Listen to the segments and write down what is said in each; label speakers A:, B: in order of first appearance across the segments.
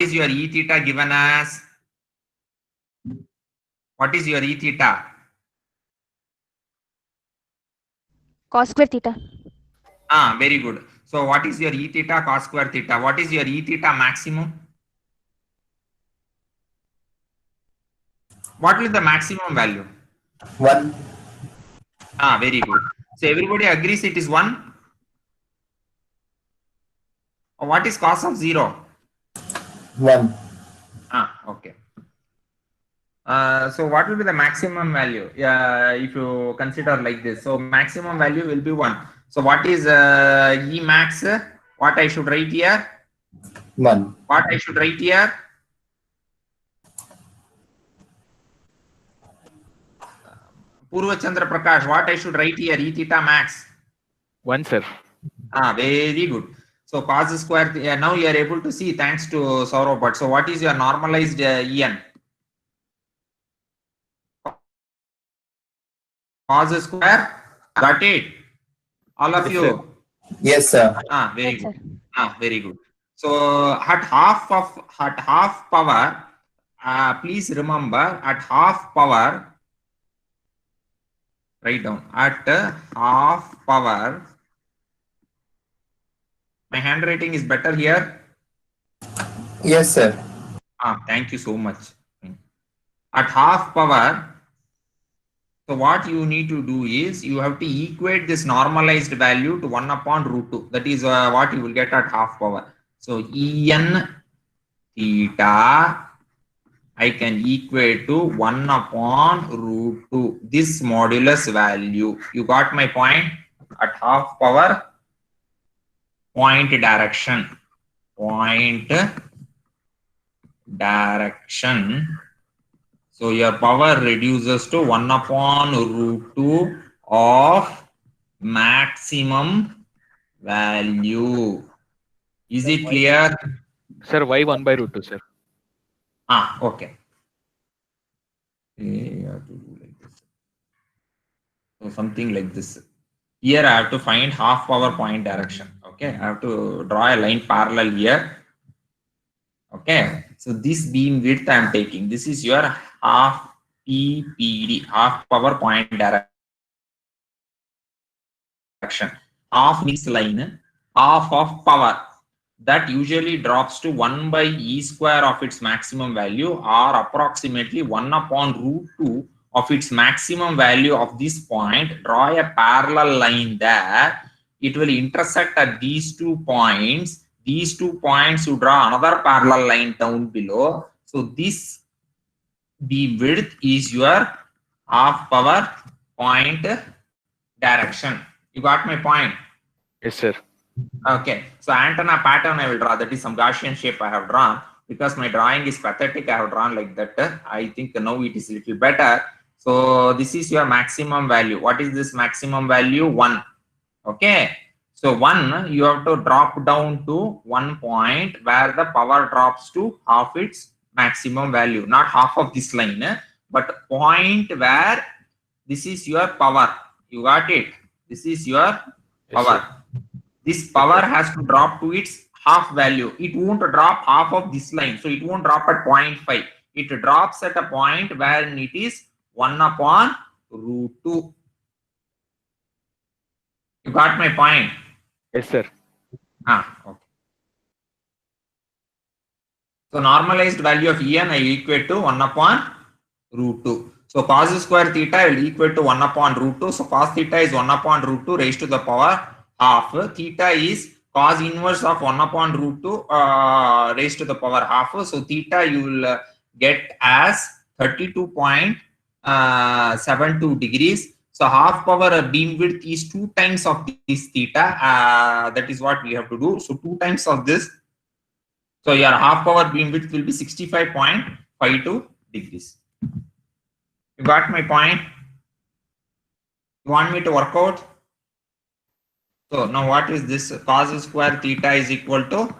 A: is your E theta given as? What is your E theta?
B: Cos square theta.
A: Ah, very good. So what is your E theta cos square theta? What is your E theta maximum? What will the maximum value?
C: 1.
A: Ah, very good. So everybody agrees it is 1. What is cos of 0?
C: 1.
A: Ah, okay. So what will be the maximum value? If you consider like this, so maximum value will be 1. So what is E max? What I should write here?
C: 1.
A: What I should write here? Purva Chandra Prakash, what I should write here? E theta max.
D: 1, sir.
A: Ah, very good. So cos square, now you are able to see thanks to Saurav. But so what is your normalized En? Cos square, got it? All of
D: Yes,
A: you?
D: sir.
C: Yes, sir.
A: Ah, very
B: Yes,
A: good.
B: sir.
A: Ah, very good. So at half power, please remember at half power, write down at half power. My handwriting is better here.
C: Yes, sir.
A: Ah, thank you so much. At half power, so what you need to do is you have to equate this normalized value to 1 upon root 2. That is what you will get at half power. So En theta I can equate to 1 upon root 2. This modulus value. You got my point? At half power, point direction. Point direction. So your power reduces to 1 upon root 2 of maximum value. Is it clear?
D: Sir, why 1 by root 2, sir?
A: Ah, okay. You have to do like this. So something like this. Here I have to find half power point direction. Okay, I have to draw a line parallel here. Okay, so this beam width I am taking. This is your half PPD, half power point direction. Half means line, half of power. That usually drops to 1 by E square of its maximum value, or approximately 1 upon root 2 of its maximum value of this point. Draw a parallel line there. It will intersect at these 2 points. These 2 points, you draw another parallel line down below. So this beam width is your half power point direction. You got my point?
D: Yes, sir.
A: Okay, so antenna pattern I will draw. That is some Gaussian shape I have drawn. Because my drawing is pathetic, I have drawn like that. I think now it is a little better. So this is your maximum value. What is this maximum value? 1. Okay, so 1 you have to drop down to 1 point where the power drops to half its maximum value. Not half of this line, but point where this is your power. You got it? This is your
D: Yes,
A: power.
D: sir.
A: This power has to drop to its half value. It won't drop half of this line. So it won't drop at 0.5. It drops at a point where it is 1 upon root 2. You got my point?
D: Yes, sir.
A: Okay. So normalized value of En I equate to 1 upon root 2. So cos square theta will equate to 1 upon root 2. So cos theta is 1 upon root 2 raised to the power half. Theta is cos inverse of 1 upon root 2 raised to the power half. So theta you will get as 32.72 degrees. So half power beam width is 2 times of this theta. That is what we have to do. So 2 times of this. So your half power beam width will be 65.52 degrees. You got my point? You want me to work out? So now what is this? Cos square theta is equal to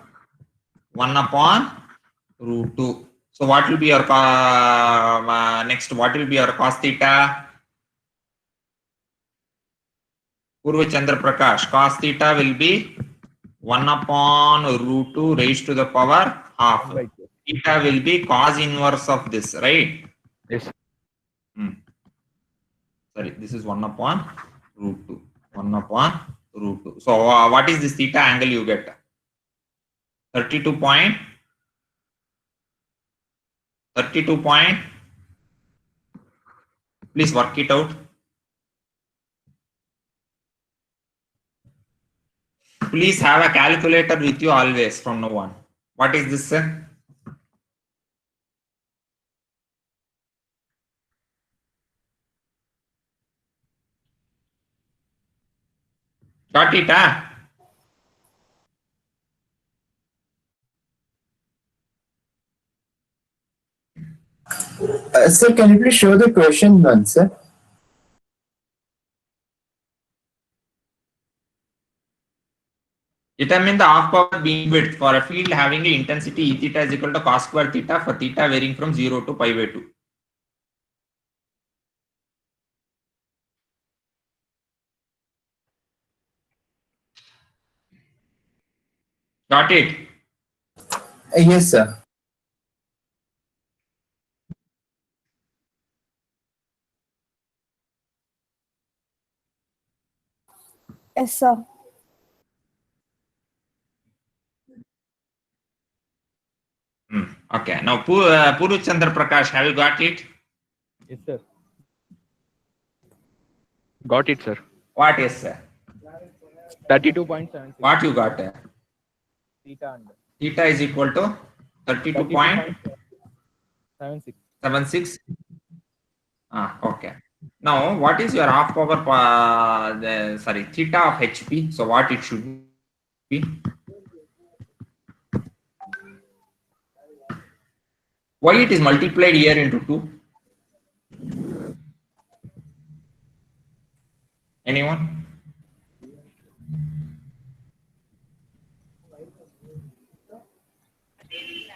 A: 1 upon root 2. So what will be your next? What will be your cos theta? Purva Chandra Prakash. Cos theta will be 1 upon root 2 raised to the power half. theta will be cos inverse of this, right?
D: Yes, sir.
A: Sorry, this is 1 upon root 2. 1 upon root 2. So what is this theta angle you get? 32 point. 32 point. Please work it out. Please have a calculator with you always from now on. What is this, sir? Got it, huh?
C: Sir, can you please show the question once, sir?
A: Determine the half power beam width for a field having a intensity E theta is equal to cos square theta for theta varying from 0 to pi by 2. Got it?
C: Yes, sir.
E: Yes, sir.
A: Okay. Now, Puru Chandra Prakash, have you got it?
D: Yes, sir. Got it, sir.
A: What is, sir?
D: 32.76.
A: What you got?
D: Theta under.
A: Theta is equal to 32.76.
D: 76.
A: Okay. Now, what is your half power, theta of HP? So, what it should be? Why it is multiplied here into 2? Anyone?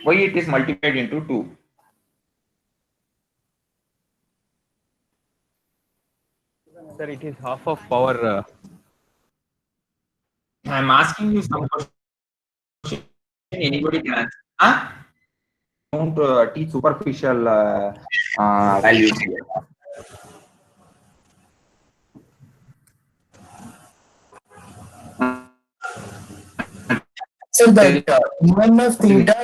A: Why it is multiplied into 2?
D: Sir, it is half of power.
A: I am asking you some question. Anybody can answer? Huh? Don't teach superficial values here.
C: So that E1 of theta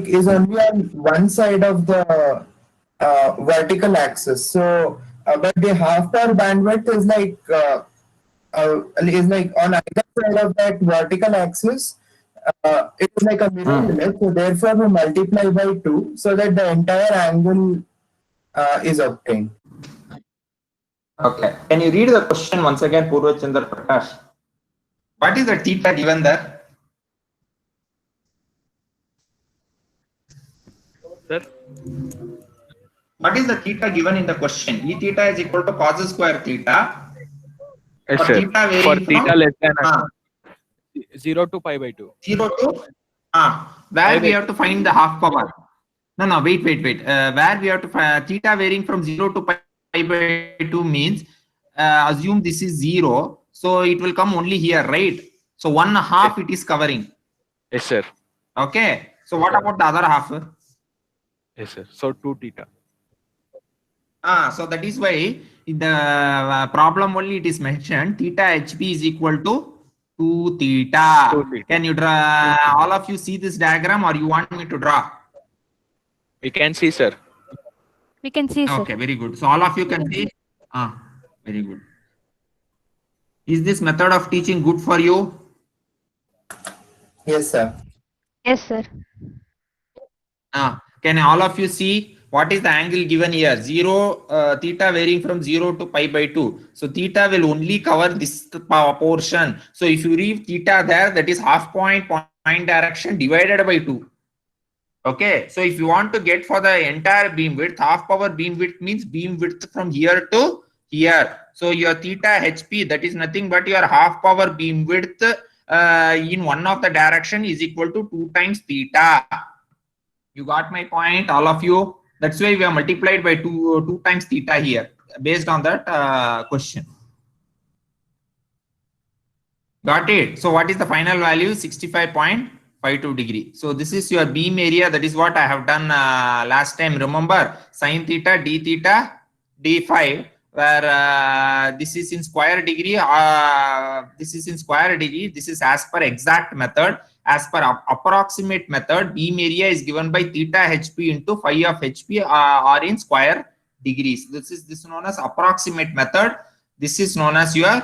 C: is only on one side of the vertical axis. So, but the half power bandwidth is on either side of that vertical axis. It is like a mirror image. So therefore, we multiply by 2 so that the entire angle is obtained.
A: Okay. Can you read the question once again, Purva Chandra Prakash? What is the theta given there?
D: Sir?
A: What is the theta given in the question? E theta is equal to cos square theta.
D: Yes,
A: For
D: sir.
A: theta varying
D: For
A: from-
D: theta less than
A: Ah.
D: 0 to pi by 2.
A: 0 to where we have to find the half power. No, wait. Where we have to find theta varying from 0 to pi by 2 means assume this is 0, so it will come only here, right? So 1/2 it is covering.
D: Yes, sir.
A: Okay. So what about the other half?
D: Yes, sir. So 2 theta.
A: So that is why in the problem only it is mentioned theta HP is equal to 2 theta.
D: 2 theta.
A: Can you draw? All of you see this diagram, or you want me to draw?
D: We can see, sir.
B: We can see, sir.
A: Okay, very good. So all of you can see. Very good. Is this method of teaching good for you?
C: Yes, sir.
B: Yes, sir.
A: Can all of you see what is the angle given here? Theta varying from 0 to pi by 2. So theta will only cover this portion. So if you leave theta there, that is half point direction divided by 2. Okay. So if you want to get for the entire beam width, half power beam width means beam width from here to here. So your theta HP, that is nothing but your half power beam width in one of the direction is equal to 2 times theta. You got my point, all of you? That's why we are multiplied by 2 times theta here, based on that question. Got it? So what is the final value? 65.5. 52 degree. So this is your beam area. That is what I have done last time. Remember, sine theta, d phi, where this is in square degree. This is in square degree. This is as per exact method. As per approximate method, beam area is given by theta hp into phi of hp or in square degrees. This is known as approximate method. This is known as your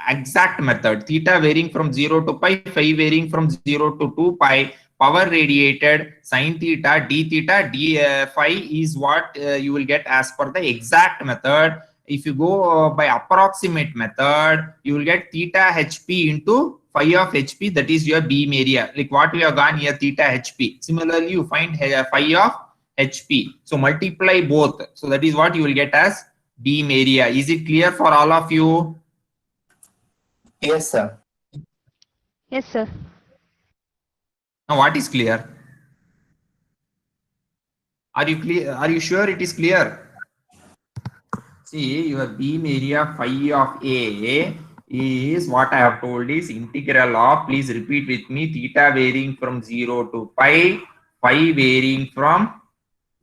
A: exact method. Theta varying from 0 to pi, phi varying from 0 to 2 pi. Power radiated sine theta, d theta, d phi is what you will get as per the exact method. If you go by approximate method, you will get theta hp into phi of hp. That is your beam area, like what we have gone here, theta hp. Similarly, you find phi of hp. So multiply both. So that is what you will get as beam area. Is it clear for all of you?
C: Yes, sir.
B: Yes, sir.
A: Now what is clear? Are you clear? Are you sure it is clear? See, your beam area phi of A is what I have told is integral of, please repeat with me, theta varying from 0 to pi, phi varying from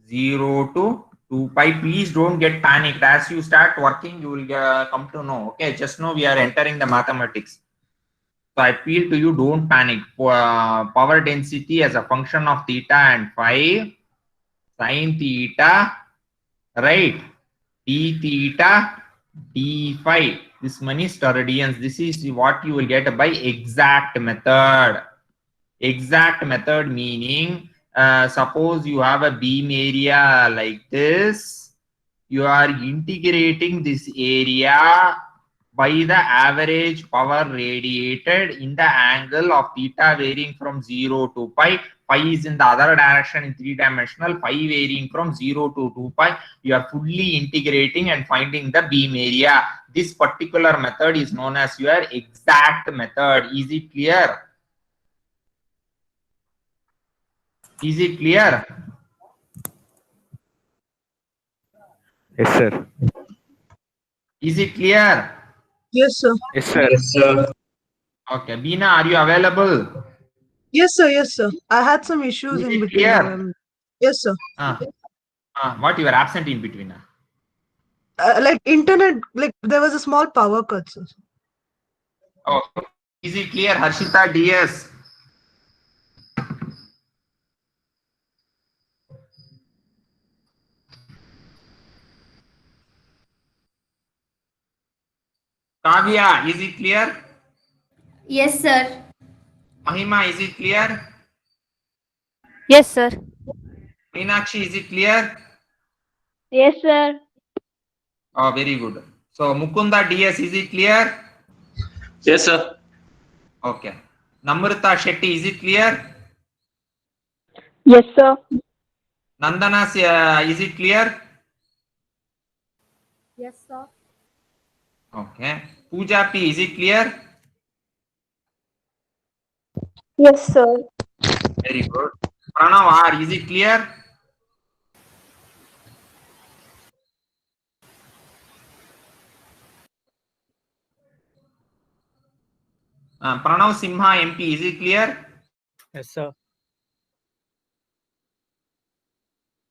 A: 0 to 2 pi. Please don't get panicked. As you start working, you will come to know. Okay, just know we are entering the mathematics. So I appeal to you, don't panic. Power density as a function of theta and phi, sine theta, right? D theta, d phi. This many steradians. This is what you will get by exact method. Exact method meaning, suppose you have a beam area like this. You are integrating this area by the average power radiated in the angle of theta varying from 0 to pi. Pi is in the other direction in 3-dimensional. Phi varying from 0 to 2 pi. You are fully integrating and finding the beam area. This particular method is known as your exact method. Is it clear? Is it clear?
D: Yes, sir.
A: Is it clear?
F: Yes, sir.
D: Yes, sir.
G: Yes, sir.
A: Okay, Beena, are you available?
F: Yes, sir. Yes, sir. I had some issues
A: Is
F: in
A: it
F: between.
A: clear?
F: Yes, sir.
A: What you were absent in between?
F: Like internet, like there was a small power cut, sir.
A: Oh, is it clear, Harshita DS? Kavya, is it clear?
G: Yes, sir.
A: Mahima, is it clear?
B: Yes, sir.
A: Meenakshi, is it clear?
B: Yes, sir.
A: Oh, very good. So Mukunda DS, is it clear?
G: Yes, sir.
A: Okay. Namrata Shetty, is it clear?
E: Yes, sir.
A: Nandana, is it clear?
E: Yes, sir.
A: Okay. Pooja P, is it clear?
E: Yes, sir.
A: Very good. Pranav R, is it clear? Pranav Simha MP, is it clear?
D: Yes, sir.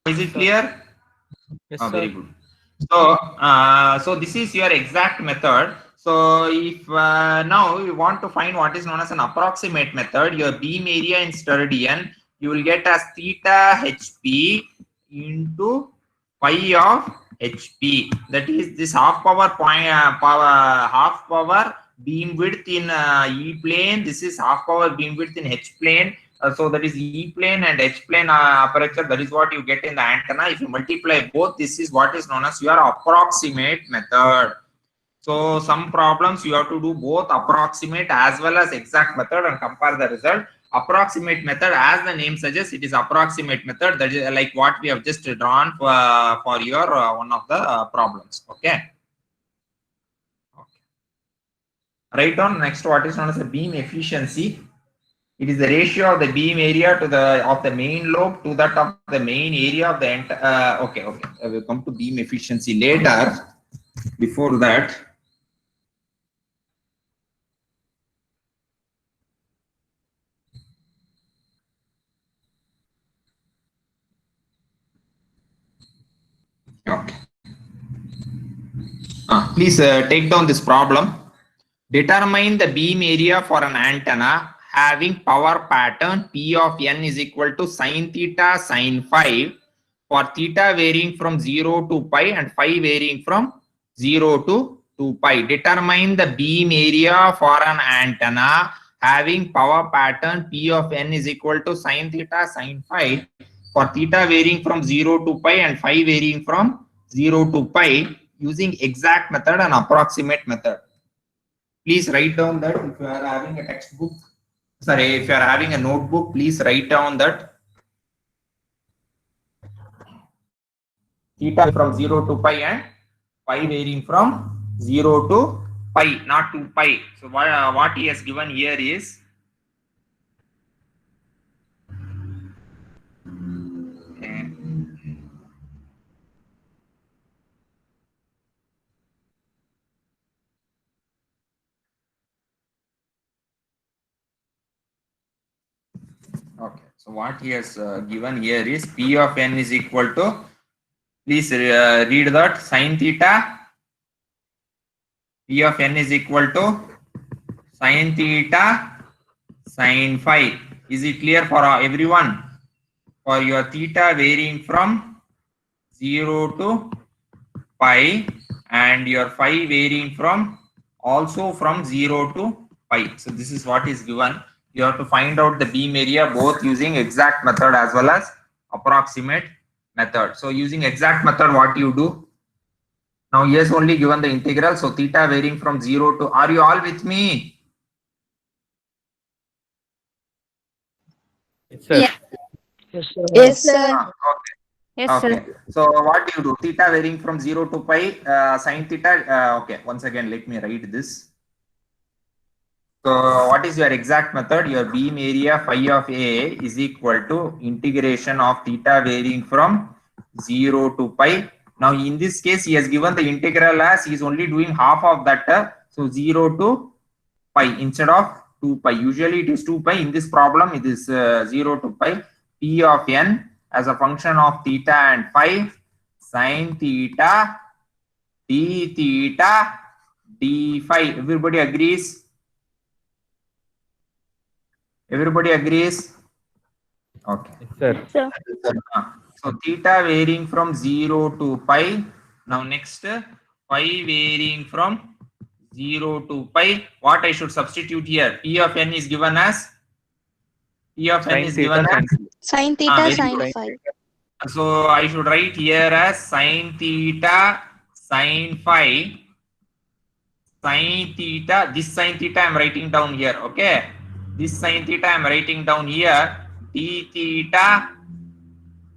A: Is it clear?
D: Yes,
A: Oh,
D: sir.
A: very good. So, so this is your exact method. So if now you want to find what is known as an approximate method, your beam area in steradian, you will get as theta hp into phi of hp. That is this half power half power beam width in E plane. This is half power beam width in H plane. So that is E plane and H plane aperture. That is what you get in the antenna. If you multiply both, this is what is known as your approximate method. So some problems you have to do both approximate as well as exact method and compare the result. Approximate method, as the name suggests, it is approximate method. That is like what we have just drawn for your one of the problems. Okay. Write down next what is known as the beam efficiency. It is the ratio of the beam area to the of the main lobe to that of the main area of the okay. I will come to beam efficiency later. Before that, Please take down this problem. Determine the beam area for an antenna having power pattern P of n is equal to sin theta sin phi for theta varying from 0 to pi and phi varying from 0 to 2 pi. Determine the beam area for an antenna having power pattern P of n is equal to sin theta sin phi for theta varying from 0 to pi and phi varying from 0 to pi using exact method and approximate method. Please write down that if you are having a textbook, sorry, if you are having a notebook, please write down that theta from 0 to pi and pi varying from 0 to pi, not to pi. So what he has given here is okay. So what he has given here is P of n is equal to, please read that, sin theta. P of n is equal to sin theta sin phi. Is it clear for everyone? For your theta varying from 0 to pi and your phi varying from also from 0 to pi. So this is what is given. You have to find out the beam area both using exact method as well as approximate method. So using exact method, what you do? Now he has only given the integral. So theta varying from 0 to, are you all with me?
D: Yes, sir.
G: Yeah.
E: Yes, sir.
A: Okay.
B: Yes,
A: Okay.
B: sir.
A: So what do you do? Theta varying from 0 to pi, sin theta. Okay. Once again, let me write this. So what is your exact method? Your beam area phi of A is equal to integration of theta varying from 0 to pi. Now in this case, he has given the integral as he is only doing half of that. So 0 to pi instead of 2 pi. Usually it is 2 pi. In this problem, it is 0 to pi. P of n as a function of theta and phi sin theta d theta d phi. Everybody agrees? Everybody agrees? Okay.
D: Yes, sir.
B: Sir.
A: So theta varying from 0 to pi. Now next phi varying from 0 to pi. What I should substitute here? P of n is given as
D: Sin theta sin phi.
E: Sin
A: very
E: theta sin
A: good.
E: phi.
A: So I should write here as sin theta sin phi. Sin theta, this sin theta I am writing down here. Okay. This sin theta I am writing down here. D theta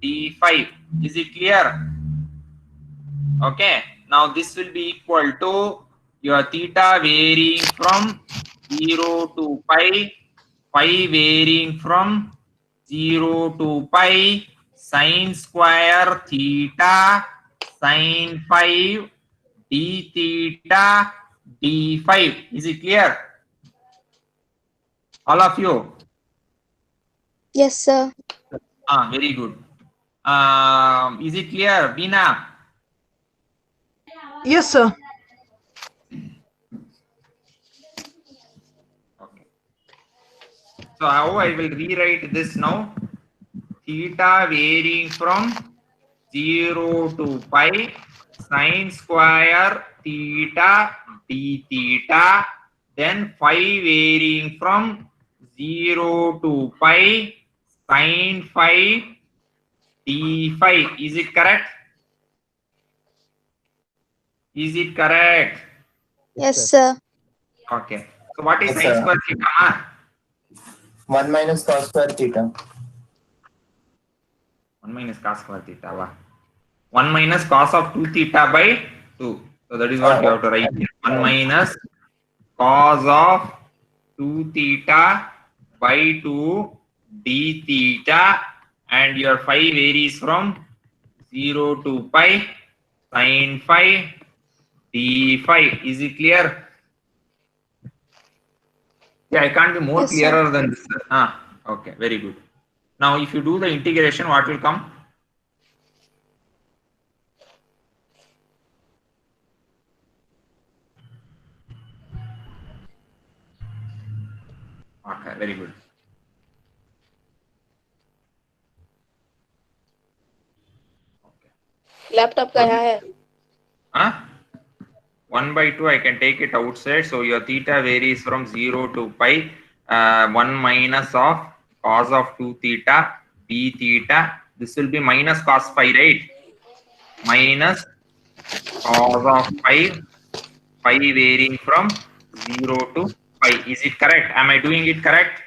A: d phi. Is it clear? Okay. Now this will be equal to your theta varying from 0 to pi, phi varying from 0 to pi, sin square theta sin phi d theta d phi. Is it clear? All of you?
E: Yes, sir.
A: Very good. Is it clear, Bina?
F: Yes, sir.
A: Okay. So how I will rewrite this now? Theta varying from 0 to pi, sin square theta d theta, then phi varying from 0 to pi, sin phi d phi. Is it correct? Is it correct?
E: Yes, sir.
A: Okay. So what is
C: Yes,
A: sin
C: sir.
A: square theta?
C: 1 minus cos square theta.
A: 1 minus cos square theta. 1 minus cos of 2 theta by 2. So that is what you have to write here. 1 minus cos of 2 theta by 2 d theta, and your phi varies from 0 to pi, sin phi d phi. Is it clear? Yeah, I can't be more
E: Yes, sir.
A: clearer than this. Okay, very good. Now if you do the integration, what will come? very good.
E: Laptop का यहाँ है.
A: Huh? 1 by 2, I can take it outside. So your theta varies from 0 to pi. 1 minus of cos of 2 theta d theta. This will be minus cos phi, right? Minus cos of pi varying from 0 to pi. Is it correct? Am I doing it correct?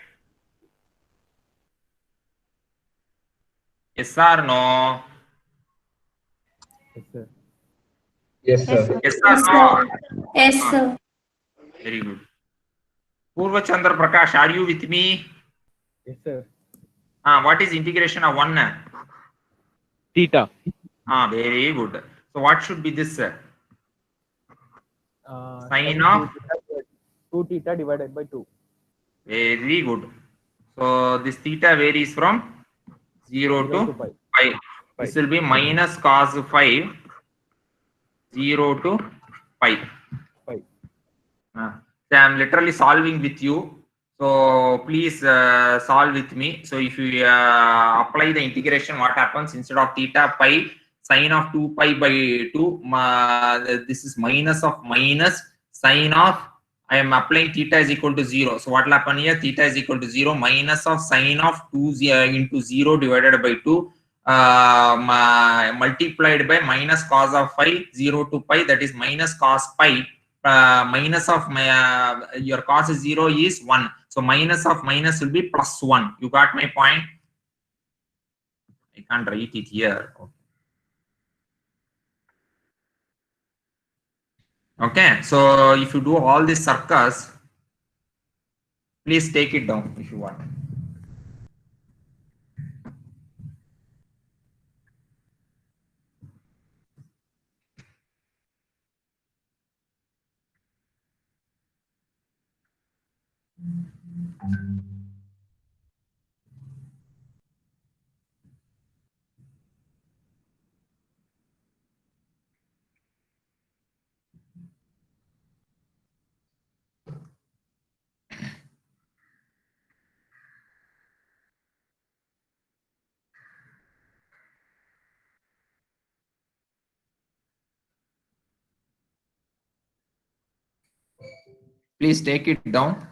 A: Yes or no?
D: Yes, sir.
C: Yes, sir.
A: Yes or no?
G: Yes, sir.
A: Very good. Purva Chandra Prakash, are you with me?
D: Yes, sir.
A: What is integration of 1?
D: Theta.
A: Very good. So what should be this? Sine
D: Sin
A: of?
D: 2 theta divided by 2.
A: Very good. So this theta varies from 0 to
D: pi.
A: pi. This will be minus cos phi 0 to pi.
D: Pi.
A: So I am literally solving with you. So please solve with me. So if you apply the integration, what happens instead of theta pi, sine of 2 pi by 2, this is minus of minus sine of, I am applying theta is equal to 0. So what will happen here? Theta is equal to 0 minus of sine of 2 into 0 divided by 2 multiplied by minus cos of phi 0 to pi, that is minus cos pi. Minus of your cos is 0 is 1. So minus of minus will be plus 1. You got my point? I can't write it here. Okay, so if you do all these circles, please take it down if you want. Please take it down.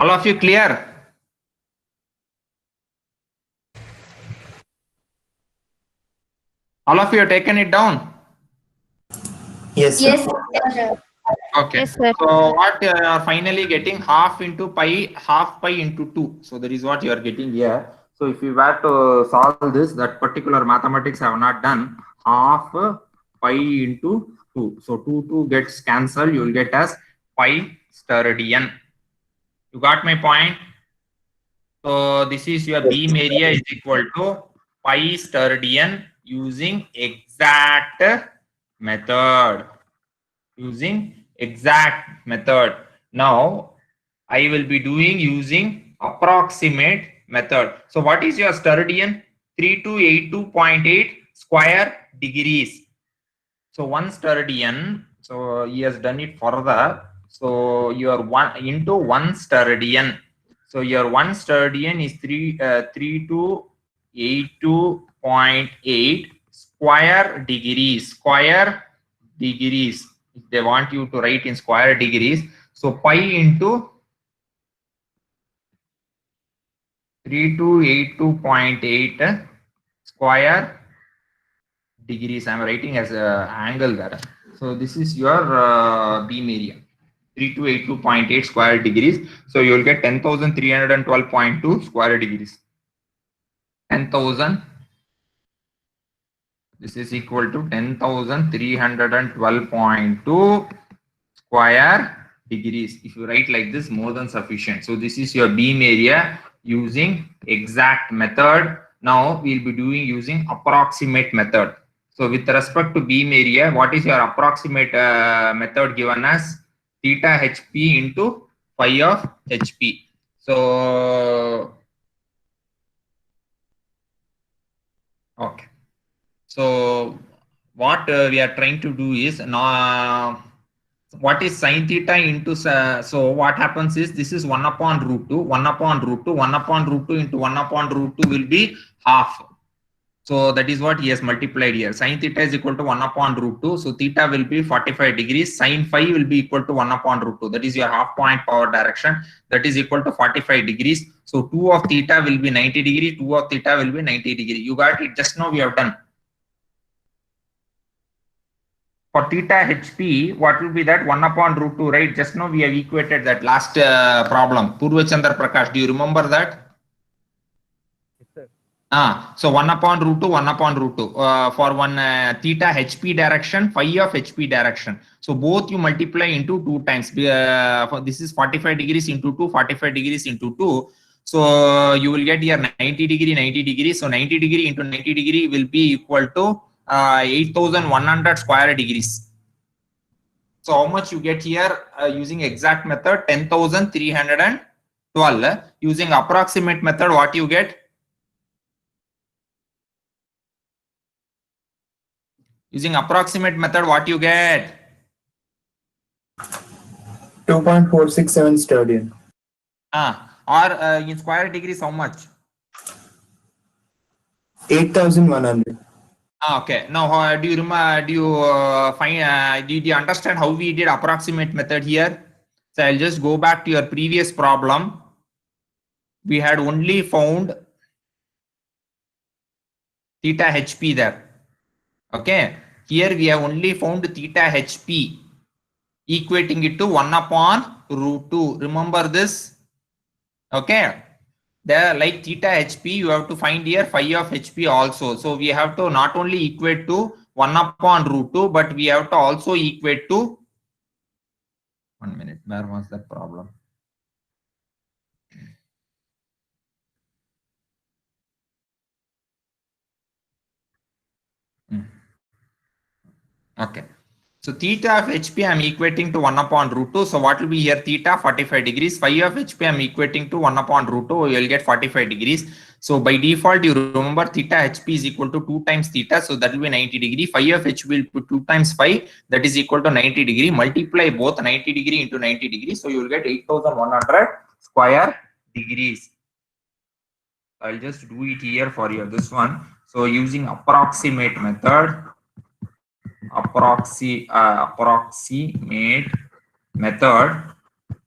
A: All of you clear? All of you have taken it down?
C: Yes, sir.
G: Yes, sir.
A: Okay.
B: Yes, sir.
A: So what you are finally getting half into pi, half pi into 2. So that is what you are getting here. So if you were to solve this, that particular mathematics I have not done, half pi into 2. So 2 gets cancelled. You will get as pi steradian. You got my point? So this is your beam area is equal to pi steradian using exact method. Using exact method. Now I will be doing using approximate method. So what is your steradian? 3282.8 square degrees. So 1 steradian, so he has done it further. So your 1 into 1 steradian. So your 1 steradian is 3282.8 82.8 square degrees. Square degrees. If they want you to write in square degrees, so pi into 3282.8 square degrees. I'm writing as a angle there. So this is your beam area. 3282.8 square degrees. So you will get 10,312.2 square degrees. 10,000. This is equal to 10,312.2 square degrees. If you write like this, more than sufficient. So this is your beam area using exact method. Now we'll be doing using approximate method. So with respect to beam area, what is your approximate method given as? Theta HP into phi of HP. So, okay. So what we are trying to do is now, what is sine theta into, so what happens is this is 1 upon root 2, 1 upon root 2, 1 upon root 2 into 1 upon root 2 will be half. So that is what he has multiplied here. Sine theta is equal to 1 upon root 2. So theta will be 45 degrees. Sine phi will be equal to 1 upon root 2. That is your half point power direction. That is equal to 45 degrees. So 2 of theta will be 90 degree. 2 of theta will be 90 degree. You got it. Just now we have done. For theta HP, what will be that? 1 upon root 2, right? Just now we have equated that last problem. Purvachandra Prakash, do you remember that? So 1 upon root 2, 1 upon root 2 for one theta HP direction, phi of HP direction. So both you multiply into 2 times. For this is 45 degrees into 2, 45 degrees into 2. So you will get here 90 degree, 90 degree. So 90 degree into 90 degree will be equal to 8,100 square degrees. So how much you get here using exact method? 10,312. Using approximate method, what you get? Using approximate method, what you get?
C: 2.467 sterling.
A: Or in square degrees, how much?
C: 8,100.
A: Okay. Now, do you remember? Do you find? Did you understand how we did approximate method here? So I'll just go back to your previous problem. We had only found theta HP there. Okay, here we have only found theta HP, equating it to 1 upon root 2. Remember this? Okay, there like theta HP, you have to find here phi of HP also. So we have to not only equate to 1 upon root 2, but we have to also equate to, 1 minute, where was that problem? Okay, so theta of HP I am equating to 1 upon root 2. So what will be here? Theta 45 degrees. Phi of HP I am equating to 1 upon root 2. You will get 45 degrees. So by default, you remember theta HP is equal to 2 times theta. So that will be 90 degree. Phi of HP will be 2 times phi. That is equal to 90 degree. Multiply both 90 degree into 90 degree. So you will get 8,100 square degrees. I'll just do it here for you. This one. So using approximate method. Approximate method,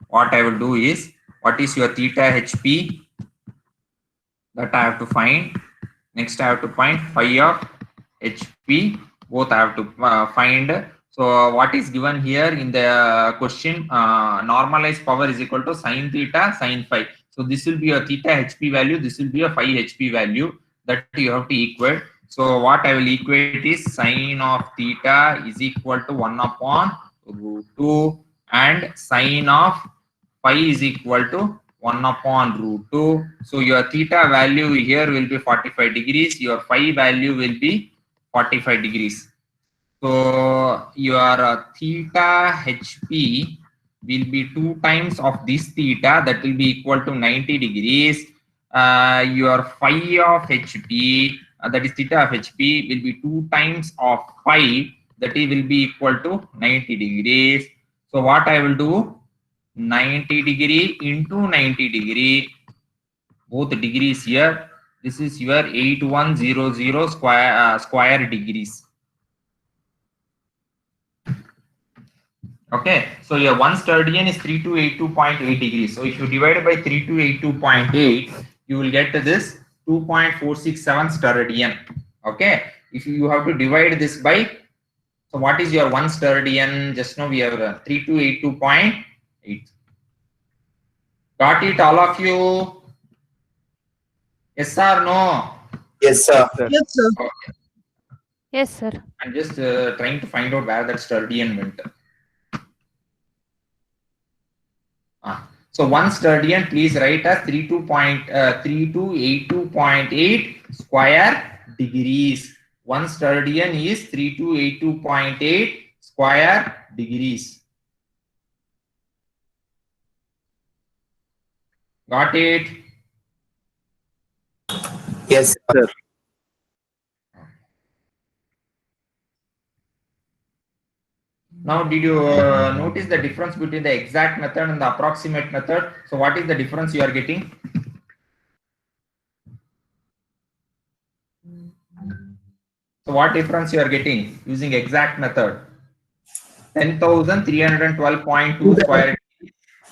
A: what I will do is, what is your theta HP? That I have to find. Next I have to find phi of HP. Both I have to find. So what is given here in the question? Normalized power is equal to sine theta, sine phi. So this will be your theta HP value. This will be a phi HP value that you have to equate. So what I will equate is sine of theta is equal to 1 upon root 2 and sine of phi is equal to 1 upon root 2. So your theta value here will be 45 degrees. Your phi value will be 45 degrees. So your theta HP will be 2 times of this theta, that will be equal to 90 degrees. Your phi of HP, that is theta of HP, will be 2 times of phi, that will be equal to 90 degrees. So what I will do, 90 degree into 90 degree, both degrees here, This is your 8100 square degrees. Okay, so your one sterdian is 3282.8 degrees. So if you divide by 3282.8, you will get this 2.467 sterdian. Okay, if you have to divide this by, so what is your one sterdian? Just now we have 3282.8. Got it, all of you? Yes or no?
C: Yes, sir.
F: Yes, sir.
A: Okay.
B: Yes, sir.
A: I'm just trying to find out where that sterdian went. So one sterdian, please write as 3282.8 square degrees. One sterdian is 3282.8 square degrees. Got it?
C: Yes, sir.
A: Now, did you notice the difference between the exact method and the approximate method? So what is the difference you are getting? So what difference you are getting using exact method? 10,312.2 square.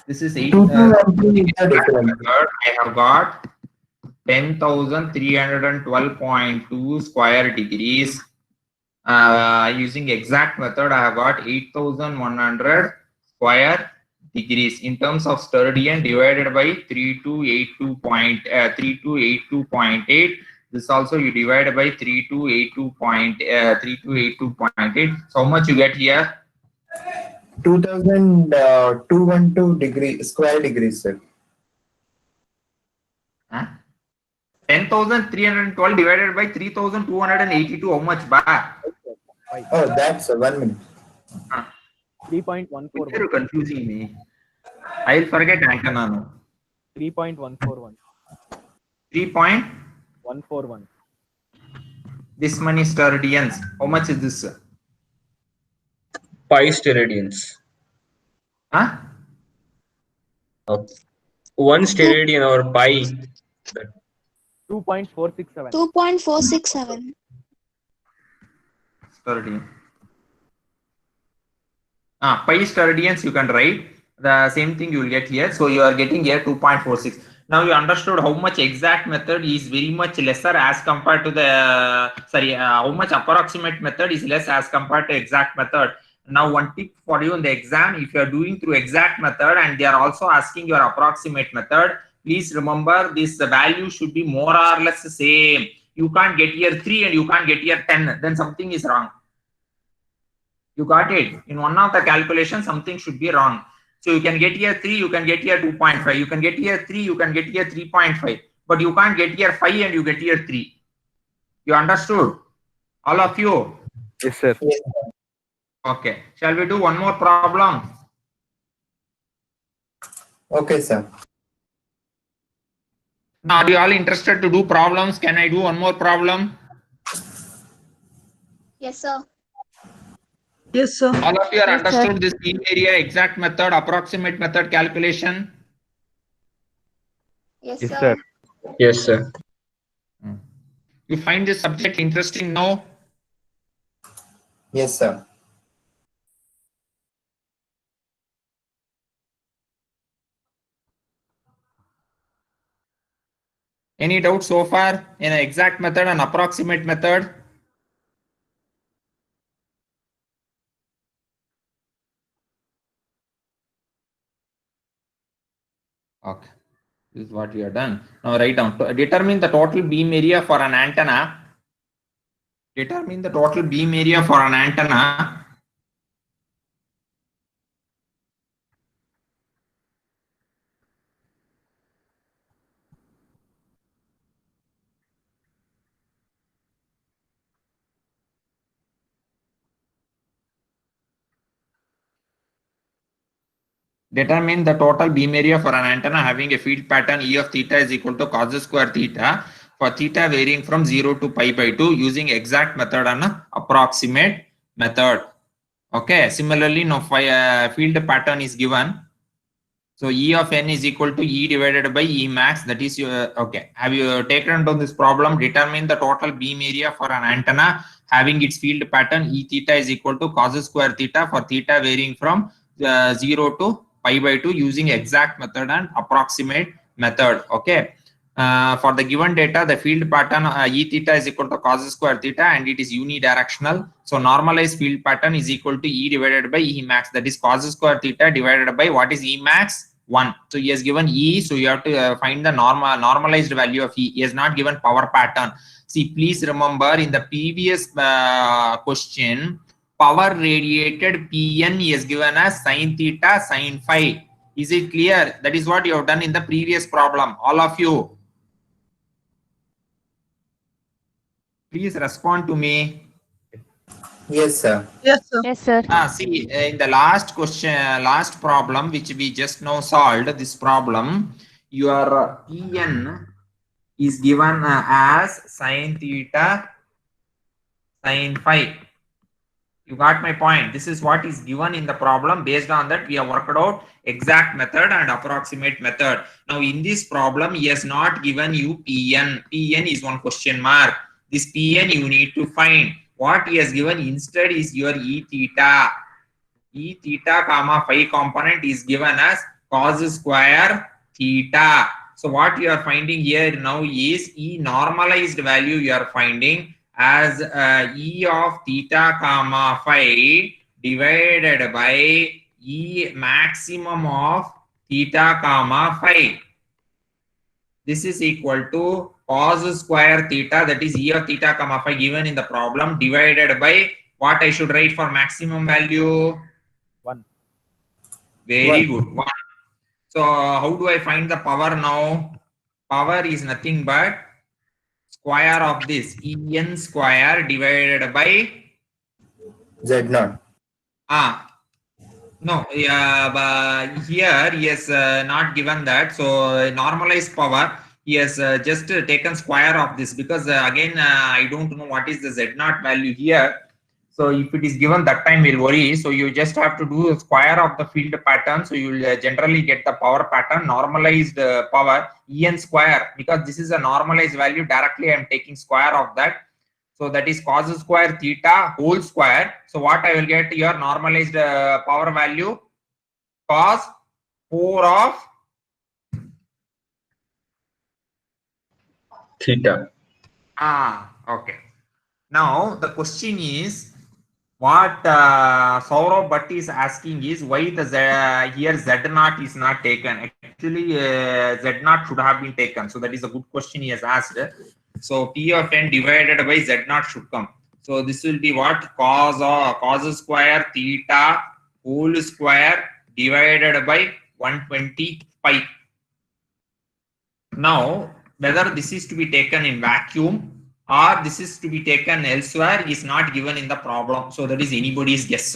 A: This is 8.
C: different.
A: I have got 10,312.2 square degrees. Using exact method, I have got 8,100 square degrees. In terms of sterdian divided by 3282.8. This also you divide by 3282.8. So how much you get here?
C: 2,212 square degrees, sir.
A: 10,312 divided by 3,282. How much back?
C: Oh, that's 1 minute.
D: 3.141.
A: You're confusing me. I'll forget antenna now.
D: 3.141.
A: 3.141. This many sterdians. How much is this?
H: Pi steradians.
A: Huh?
H: One steradian or pi.
D: 2.467.
E: 2.467.
A: Sterdian. Pi sterdians you can write. The same thing you will get here. So you are getting here 2.46. Now you understood how much exact method is very much lesser as compared to the, how much approximate method is less as compared to exact method. Now one tip for you in the exam, if you are doing through exact method and they are also asking your approximate method, please remember this value should be more or less the same. You can't get here 3 and you can't get here 10, then something is wrong. You got it? In one of the calculations, something should be wrong. So you can get here 3, you can get here 2.5, you can get here 3, you can get here 3.5, but you can't get here 5 and you get here 3. You understood? All of you?
D: Yes, sir.
A: Okay. Shall we do one more problem?
C: Okay, sir.
A: Now, are you all interested to do problems? Can I do one more problem?
E: Yes, sir.
F: Yes, sir.
A: All of you are
B: Yes, sir.
A: understood this mean area, exact method, approximate method calculation?
E: Yes,
D: Yes,
E: sir.
D: sir.
H: Yes, sir.
A: You find this subject interesting now?
C: Yes, sir.
A: Any doubt so far in an exact method and approximate method? Okay, this is what we have done. Now write down. Determine the total beam area for an antenna. Determine the total beam area for an antenna. Determine the total beam area for an antenna having a field pattern E of theta is equal to cos square theta for theta varying from 0 to pi by 2 using exact method and approximate method. Okay, similarly, now field pattern is given. So E of n is equal to E divided by E max. That is your, okay. Have you taken down this problem? Determine the total beam area for an antenna having its field pattern E theta is equal to cos square theta for theta varying from 0 to pi by 2 using exact method and approximate method. Okay. For the given data, the field pattern E theta is equal to cos square theta and it is unidirectional. So normalized field pattern is equal to E divided by E max. That is cos square theta divided by what is E max? 1. So he has given E, so you have to find the normalized value of E. He has not given power pattern. See, please remember in the previous question, power radiated Pn is given as sin theta sin phi. Is it clear? That is what you have done in the previous problem, all of you. Please respond to me.
C: Yes, sir.
F: Yes, sir.
B: Yes, sir.
A: See, in the last question, last problem, which we just now solved, this problem, your Pn is given as sin theta sin phi. You got my point. This is what is given in the problem. Based on that, we have worked out exact method and approximate method. Now, in this problem, he has not given you Pn. Pn is one question mark. This Pn you need to find. What he has given instead is your E theta. E theta comma phi component is given as cos square theta. So what you are finding here now is E normalized value you are finding as E of theta comma phi divided by E maximum of theta comma phi. This is equal to cos square theta, that is E of theta comma phi given in the problem, divided by what I should write for maximum value?
D: 1.
A: Very good. 1. So how do I find the power now? Power is nothing but square of this En square divided by
C: Z0.
A: No, but here he has not given that. So normalized power, he has just taken square of this because again I don't know what is the Z0 value here. So if it is given that time, we'll worry. So you just have to do square of the field pattern. So you will generally get the power pattern normalized power En square, because this is a normalized value. Directly I am taking square of that. So that is cos square theta whole square. So what I will get your normalized power value? Cos 4 of
H: Theta.
A: Okay. Now the question is, what Saurabh Bhatt is asking is why the here Z0 is not taken. Actually, Z0 should have been taken. So that is a good question he has asked. So P of n divided by Z0 should come. So this will be what? Cos square theta whole square divided by 120 pi. Now, whether this is to be taken in vacuum or this is to be taken elsewhere is not given in the problem. So that is anybody's guess.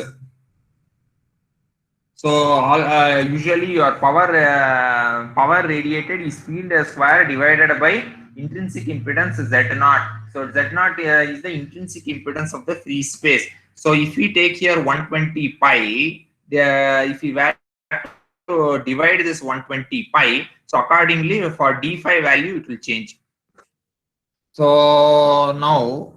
A: So usually your power radiated is field square divided by intrinsic impedance Z0. So Z0 is the intrinsic impedance of the free space. So if we take here 120 pi, if we were to divide this 120 pi, so accordingly for d phi value it will change. So now,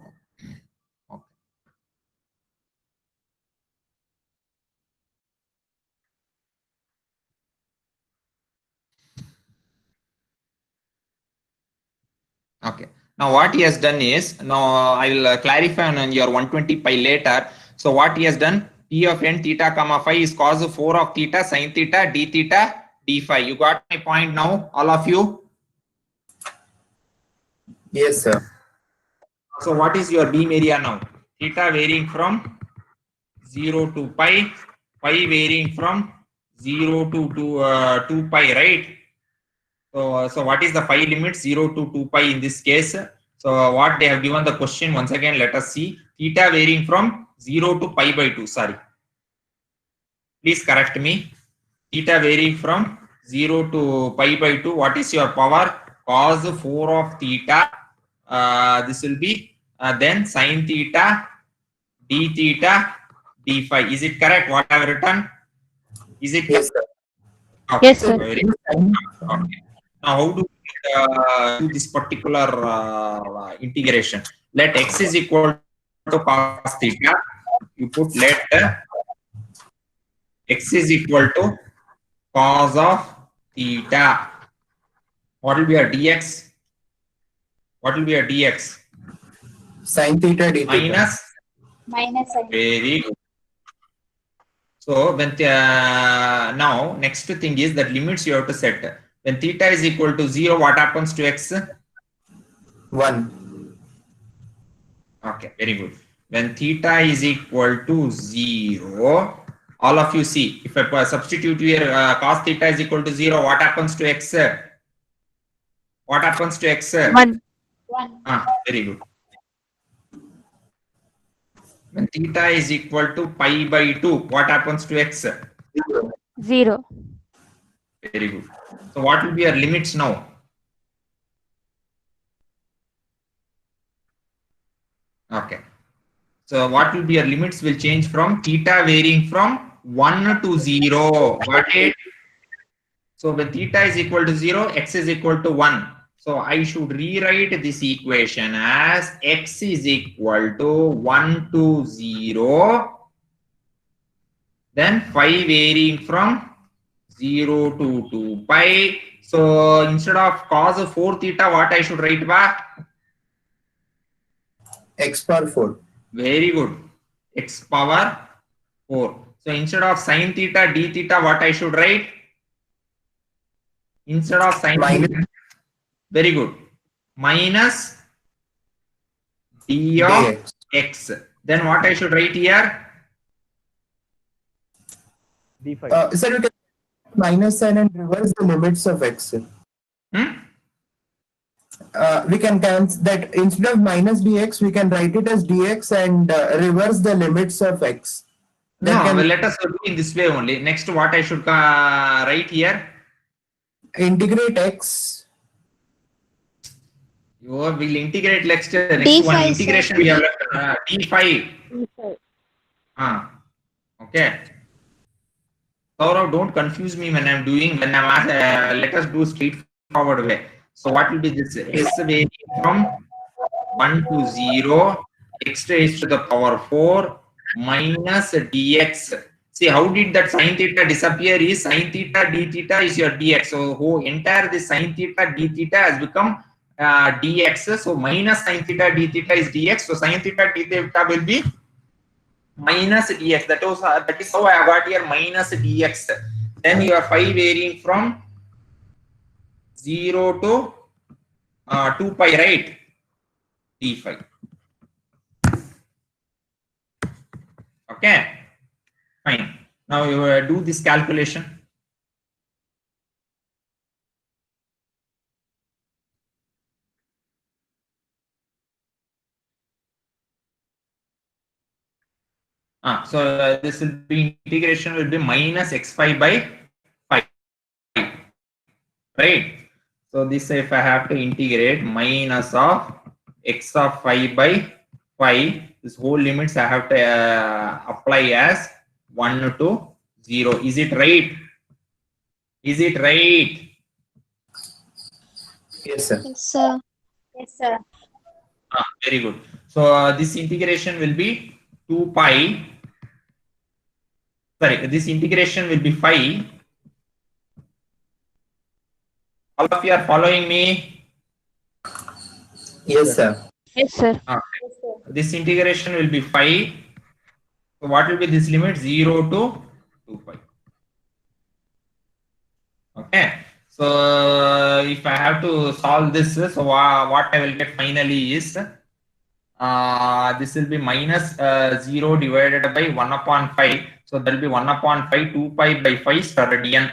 A: okay. Now what he has done is, now I will clarify on your 120 pi later. So what he has done, P of n theta comma phi is cos 4 of theta sin theta d theta d phi. You got my point now, all of you?
C: Yes, sir.
A: So what is your beam area now? Theta varying from 0 to pi, pi varying from 0 to 2 pi, right? So what is the phi limit? 0 to 2 pi in this case. So what they have given the question, once again let us see. Theta varying from 0 to pi by 2, sorry. Please correct me. Theta varying from 0 to pi by 2. What is your power? Cos 4 of theta. This will be then sin theta d theta d phi. Is it correct what I have written? Is it?
C: Yes, sir.
A: Okay,
B: Yes, sir.
A: very good. Okay. Now, how do we do this particular integration? Let x is equal to cos theta. You put let x is equal to cos of theta. What will be a dx? What will be a dx?
C: Sin theta d theta.
A: Minus.
G: Minus sign.
A: Very good. So when now next thing is that limits you have to set. When theta is equal to 0, what happens to x?
C: 1.
A: Okay, very good. When theta is equal to 0, all of you see, if I substitute here cos theta is equal to 0, what happens to x? What happens to x?
B: 1.
G: 1.
A: Very good. When theta is equal to pi by 2, what happens to x?
B: 0.
A: Very good. So what will be your limits now? Okay. So what will be your limits will change from theta varying from 1 to 0. Got it? So when theta is equal to 0, x is equal to 1. So I should rewrite this equation as x is equal to 1 to 0. Then phi varying from 0 to 2 pi. So instead of cos of 4 theta, what I should write back?
C: X power 4.
A: Very good. X power 4. So instead of sin theta d theta, what I should write? Instead of sin
C: Minus.
A: theta. Very good. Minus d of
C: dx.
A: x. Then what I should write here?
D: d5.
C: Sir, you can minus sign and reverse the limits of x. We can cancel that. Instead of minus dx, we can write it as dx and reverse the limits of x.
A: No,
C: Then
A: well, let us do in this way only. Next, what I should write here?
C: integrate x.
A: You will integrate next one
E: D5,
A: integration
E: sir.
A: we have left d5. Okay. Saurav, don't confuse me when I'm doing let us do straightforward way. So what will be this? X varying from 1 to 0, x raised to the power 4 minus dx. See, how did that sin theta disappear? Is sin theta d theta is your dx. So entire this sin theta d theta has become dx. So minus sin theta d theta is dx. So sin theta d theta will be minus dx. That is how I got here minus dx. Then your phi varying from 0 to 2 pi, right? d5. Okay, fine. Now you do this calculation. So this will be integration will be minus x5 by 5, right? So this if I have to integrate minus of x of 5 by 5, this whole limits I have to apply as 1 to 0. Is it right? Is it right?
C: Yes, sir.
E: Yes, sir.
G: Yes, sir.
A: Very good. So this integration will be 2 pi. Sorry, this integration will be 5. All of you are following me?
C: Yes, sir.
B: Yes, sir.
A: This integration will be 5. So what will be this limit? 0 to 2 pi. Okay. So if I have to solve this, so what I will get finally is this will be minus 0 divided by 1 upon 5. So that will be 1 upon 5, 2 pi by 5 steradian.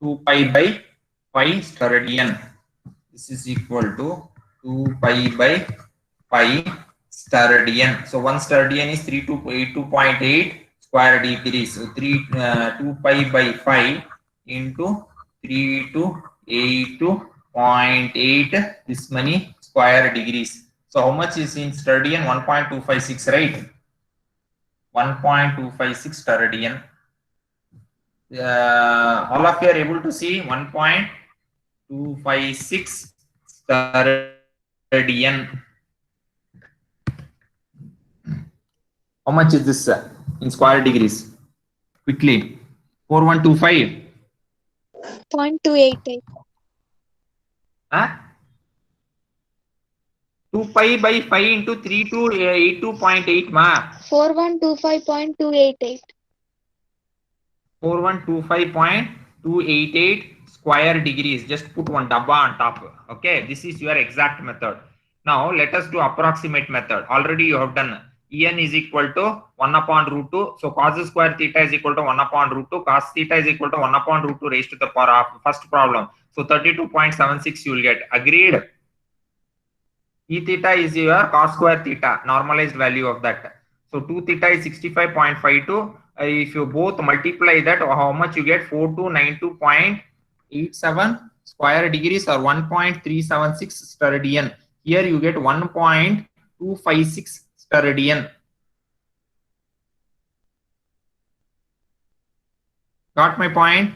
A: 2 pi by 5 steradian. This is equal to 2 pi by 5 steradian. So 1 steradian is 382.8 square degrees. So 2 pi by 5 into 382.8 this many square degrees. So how much is in steradian? 1.256, right? 1.256 steradian. All of you are able to see 1.256 steradian. How much is this in square degrees? Quickly. 4125.
E: 0.288.
A: Huh? 2 pi by 5 into 3282.8 ma.
E: 4125.288.
A: 4125.288 square degrees. Just put one dabba on top. Okay, this is your exact method. Now let us do approximate method. Already you have done. En is equal to 1 upon root 2. So cos square theta is equal to 1 upon root 2. Cos theta is equal to 1 upon root 2 raised to the power of first problem. So 32.76 you will get. Agreed. E theta is your cos square theta, normalized value of that. So 2 theta is 65.52. If you both multiply that, how much you get? 4292.87 square degrees or 1.376 steradian. Here you get 1.256 steradian. Got my point?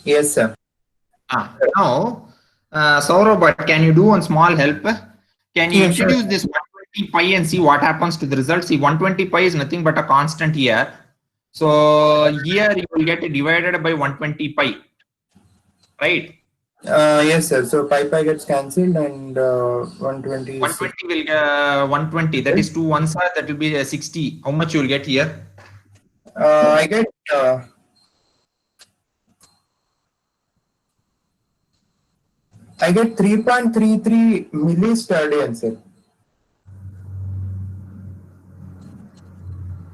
C: Yes, sir.
A: Now, Saurabh, but can you do one small help? Can you
C: Yeah, sure.
A: introduce this 120 pi and see what happens to the result? See, 120 pi is nothing but a constant here. So here you will get it divided by 120 pi, right?
C: Yes, sir. So pi gets cancelled and 120 is
A: 120 will 120. That is 2 ones are that will be 60. How much you will get here?
C: I get I get 3.33 millistardian, sir.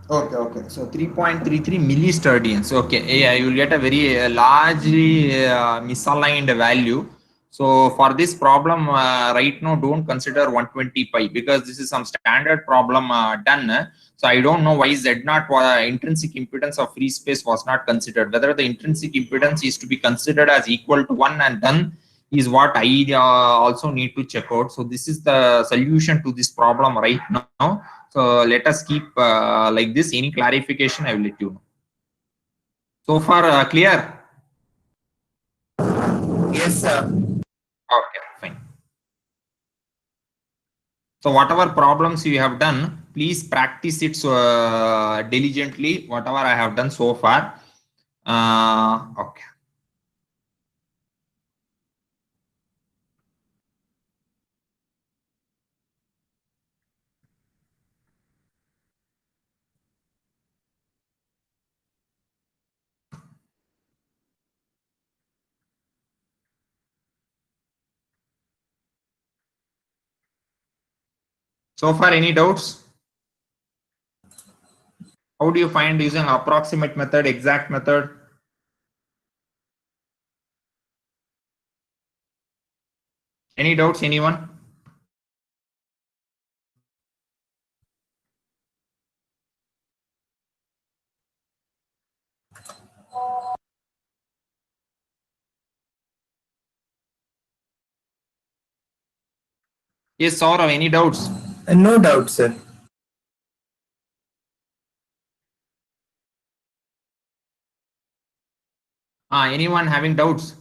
A: Okay. So 3.33 millistardians. Okay, yeah, you will get a very largely misaligned value. So for this problem, right now, don't consider 120 pi because this is some standard problem done. So I don't know why Z0 intrinsic impedance of free space was not considered. Whether the intrinsic impedance is to be considered as equal to 1 and done is what I also need to check out. So this is the solution to this problem right now. So let us keep like this. Any clarification, I will let you know. So far, clear?
C: Yes, sir.
A: Okay, fine. So whatever problems you have done, please practice it diligently. Whatever I have done so far. Okay. So far, any doubts? How do you find using approximate method, exact method? Any doubts, anyone? Yes, Saurav, any doubts?
C: No doubt, sir.
A: Anyone having doubts?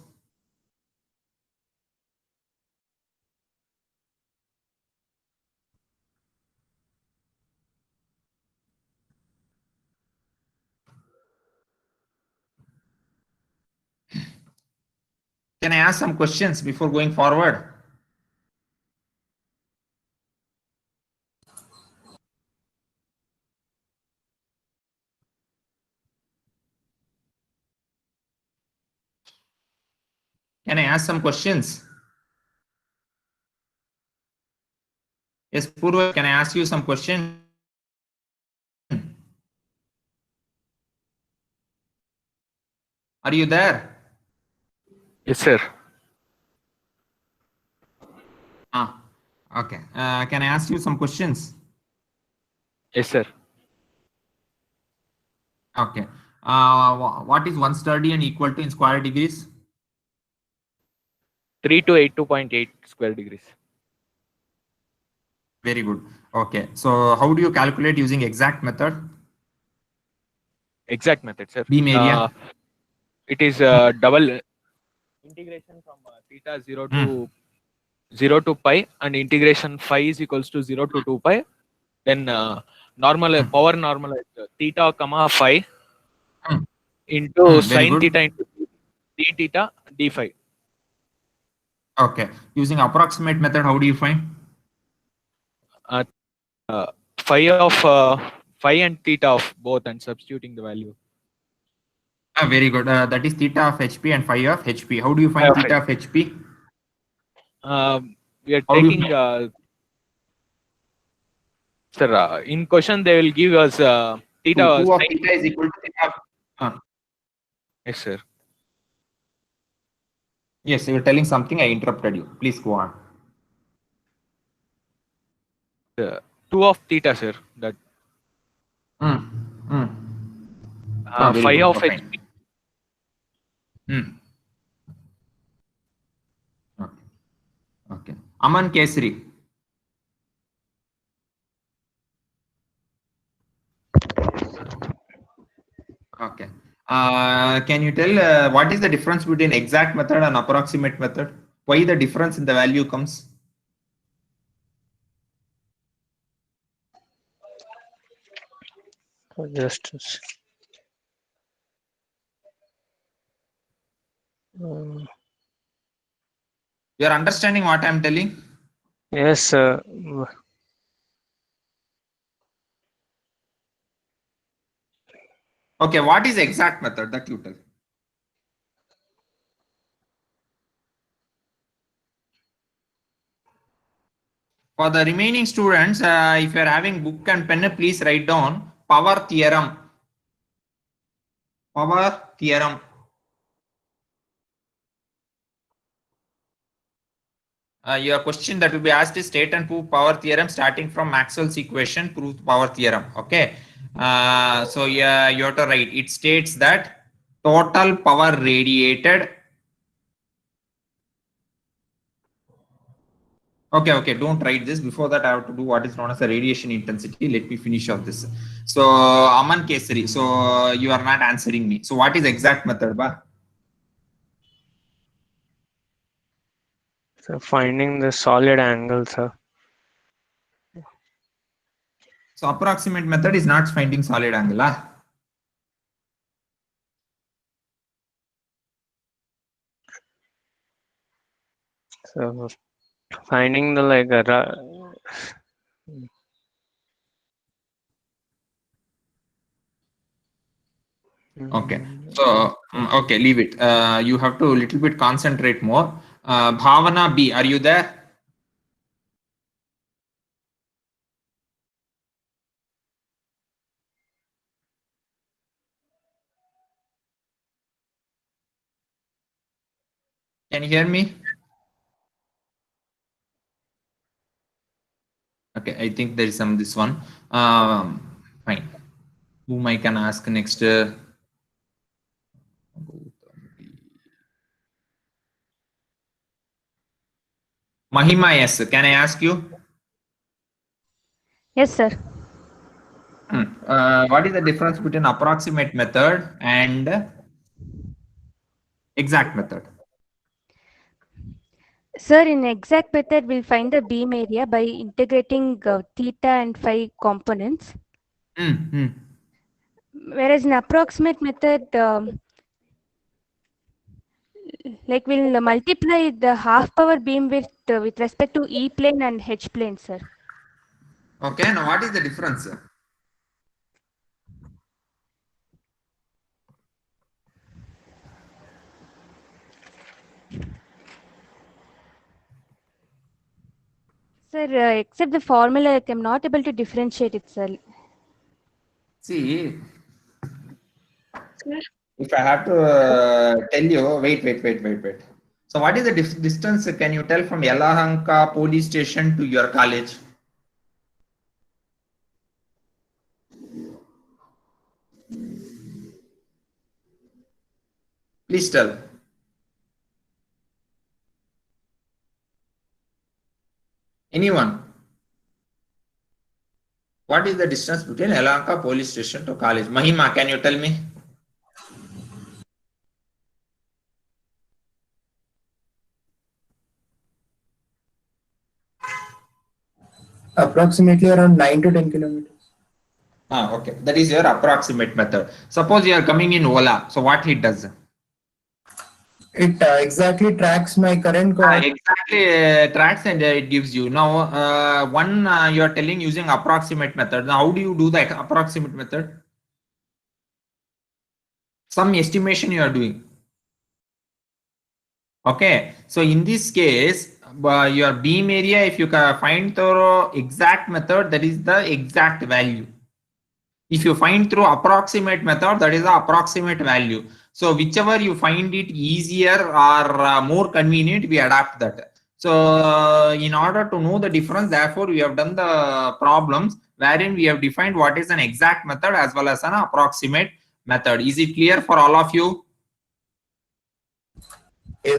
A: Can I ask some questions before going forward? Can I ask some questions? Yes, Purva, can I ask you some questions? Are you there?
D: Yes, sir.
A: Okay. Can I ask you some questions?
D: Yes, sir.
A: Okay. What is 1 steradian equal to in square degrees?
D: 3282.8 square degrees.
A: Very good. Okay. So how do you calculate using exact method?
D: exact method, sir.
A: Beam area.
D: It is double integration from theta 0 to pi, and integration phi is equals to 0 to 2 pi. Then power normalized theta comma phi into
A: Very
D: sin
A: good.
D: theta into d theta d phi.
A: Okay. Using approximate method, how do you find?
D: Phi of phi and theta of both and substituting the value.
A: Very good. That is theta of HP and phi of HP. How do you
D: Phi
A: find
D: of
A: theta of HP?
D: We are
A: How do you
D: taking sir, in question they will give us theta.
A: 2 of theta is equal to theta of,
D: Yes, sir.
A: yes, you were telling something. I interrupted you. Please go on.
D: 2 of theta, sir. That
A: Very
D: phi
A: good.
D: of
A: Okay.
D: HP.
A: Okay. Okay. Aman Kesari. Okay. Can you tell what is the difference between exact method and approximate method? Why the difference in the value comes?
I: Just
A: You are understanding what I am telling?
I: yes,
A: Okay. What is exact method that you tell? For the remaining students, if you are having book and pen, please write down power theorem. Power theorem. Your question that will be asked is state and prove power theorem starting from Maxwell's equation, prove power theorem. Okay. So yeah, you have to write. It states that total power radiated. Okay, don't write this. Before that, I have to do what is known as a radiation intensity. Let me finish off this. So Aman Kesari, so you are not answering me. So what is exact method, ba?
I: so finding the solid angle, sir.
A: So approximate method is not finding solid angle, ah?
I: So finding the like
A: Okay, so okay, leave it. You have to little bit concentrate more. Bhavana B, are you there? Can you hear me? Okay, I think there is some this one. Fine. Whom I can ask next? Mahima, yes. Can I ask you?
B: Yes, sir.
A: What is the difference between approximate method and exact method?
B: Sir, in exact method, we'll find the beam area by integrating theta and phi components. Whereas in approximate method, like we'll multiply the half power beam with respect to E plane and H plane, sir.
A: Okay, now what is the difference?
B: Sir, except the formula, I'm not able to differentiate it, sir.
A: See, if I have to tell you, wait. So what is the distance, can you tell, from Yelahanka police station to your college? Please tell. Anyone? What is the distance between Yelahanka police station to college? Mahima, can you tell me?
C: Approximately around 9 to 10 kilometers.
A: Okay. That is your approximate method. Suppose you are coming in Ola. So what it does?
C: It exactly tracks my current course.
A: Exactly tracks and it gives you. Now, you are telling using approximate method. Now, how do you do the approximate method? Some estimation you are doing. Okay. So in this case, your beam area, if you can find through exact method, that is the exact value. If you find through approximate method, that is the approximate value. So whichever you find it easier or more convenient, we adapt that. So in order to know the difference, therefore we have done the problems wherein we have defined what is an exact method as well as an approximate method. Is it clear for all of you?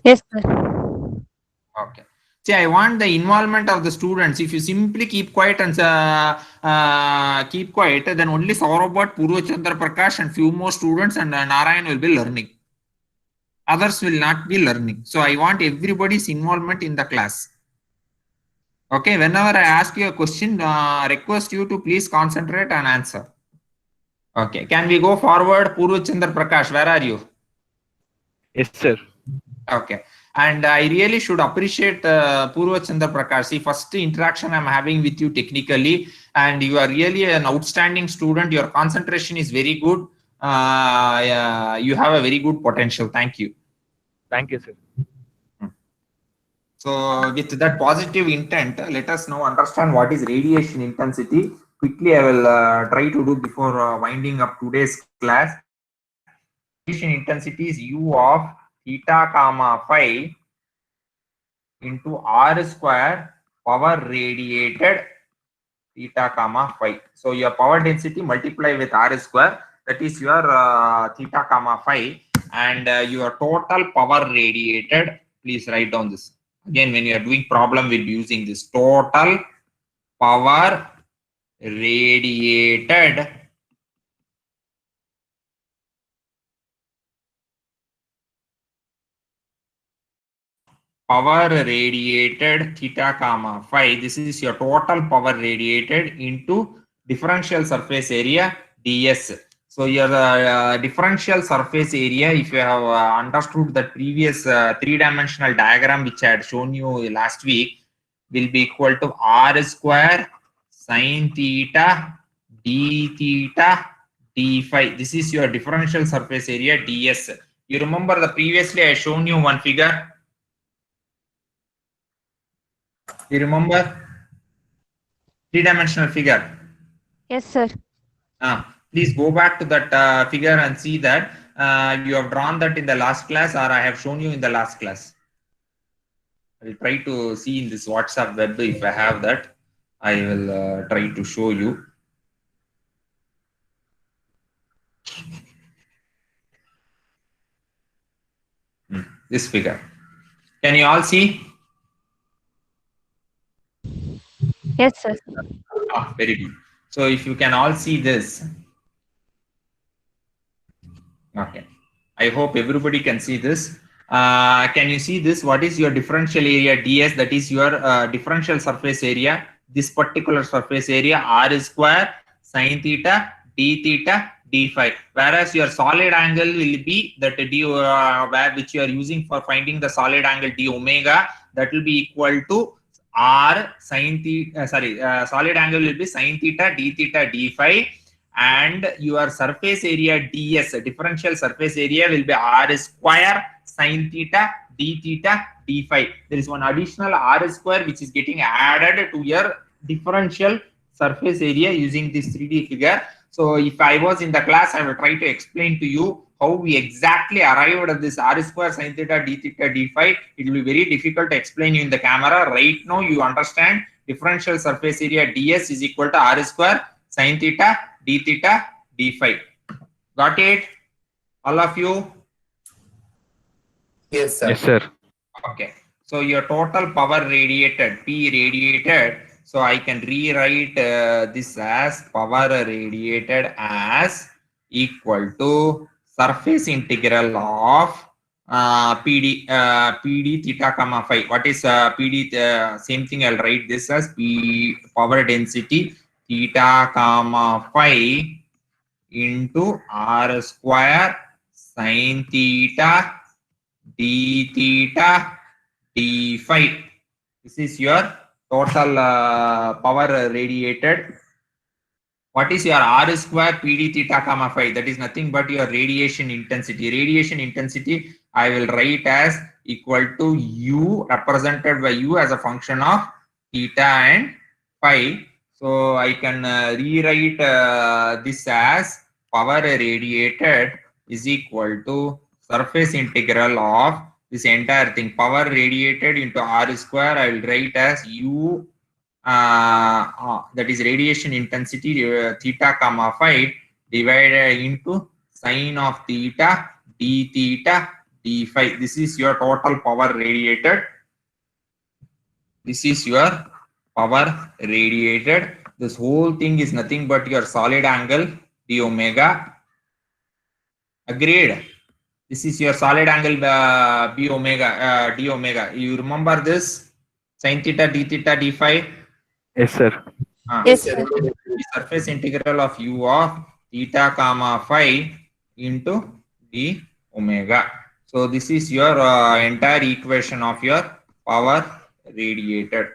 B: Yes, sir.
A: Okay. See, I want the involvement of the students. If you simply keep quiet and keep quiet, then only Saurabhat, Purva Chandra Prakash and few more students and Narayan will be learning. Others will not be learning. So I want everybody's involvement in the class. Okay, whenever I ask you a question, request you to please concentrate and answer. Okay, can we go forward? Purva Chandra Prakash, where are you?
D: Yes, sir.
A: Okay. And I really should appreciate Purva Chandra Prakash. See, first interaction I'm having with you technically, and you are really an outstanding student. Your concentration is very good. You have a very good potential. Thank you.
D: Thank you, sir.
A: So with that positive intent, let us now understand what is radiation intensity. Quickly, I will try to do before winding up today's class. Radiation intensity is U of theta comma phi into R square power radiated theta comma phi. So your power density multiply with R square, that is your theta comma phi, and your total power radiated, please write down this. Again, when you are doing problem, we'll be using this total power radiated theta comma phi. This is your total power radiated into differential surface area ds. So your differential surface area, if you have understood the previous three-dimensional diagram which I had shown you last week, will be equal to r square sine theta d theta d phi. This is your differential surface area ds. You remember the previously I shown you one figure. You remember? Three-dimensional figure.
B: Yes, sir.
A: Please go back to that figure and see that you have drawn that in the last class, or I have shown you in the last class. I will try to see in this WhatsApp web if I have that. I will try to show you. This figure. Can you all see?
B: Yes, sir.
A: Very good. So if you can all see this. Okay. I hope everybody can see this. Can you see this? What is your differential area ds? That is your differential surface area. This particular surface area r square sine theta d theta d phi. Whereas your solid angle will be that d which you are using for finding the solid angle d omega. That will be equal to r sine theta. Solid angle will be sine theta d phi. And your surface area ds, differential surface area, will be r square sine theta d theta d phi. There is one additional r square which is getting added to your differential surface area using this 3D figure. So if I was in the class, I will try to explain to you how we exactly arrived at this r square sine theta d phi. It will be very difficult to explain you in the camera. Right now you understand differential surface area ds is equal to r square sine theta d theta d phi. Got it? All of you?
C: Yes, sir.
D: Yes, sir.
A: Okay. So your total power radiated, P radiated, So I can rewrite this as power radiated as equal to surface integral of PD theta comma phi. What is PD? Same thing. I'll write this as P power density theta comma phi into R square sin theta d theta d phi. This is your total power radiated. What is your R square PD theta comma phi? That is nothing but your radiation intensity. Radiation intensity I will write as equal to U, represented by U as a function of theta and phi. So I can rewrite this as power radiated is equal to surface integral of this entire thing. Power radiated into R square I will write as U, that is radiation intensity theta comma phi divided into sine of theta d theta d phi. This is your total power radiated. This is your power radiated. This whole thing is nothing but your solid angle d omega. Agreed. This is your solid angle b omega d omega. You remember this sin theta d theta d phi?
D: Yes, sir.
B: Yes, sir.
A: The surface integral of u of theta comma phi into d omega. So this is your entire equation of your power radiated.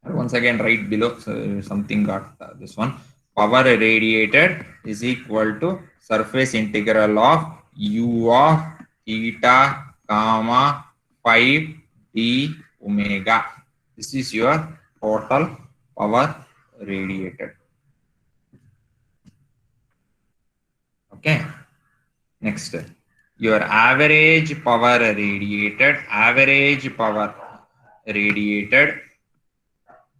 A: Once again, right below, so something got this one. Power radiated is equal to surface integral of u of theta comma phi d omega. This is your total power radiated. Okay. Next, your average power radiated. Average power radiated.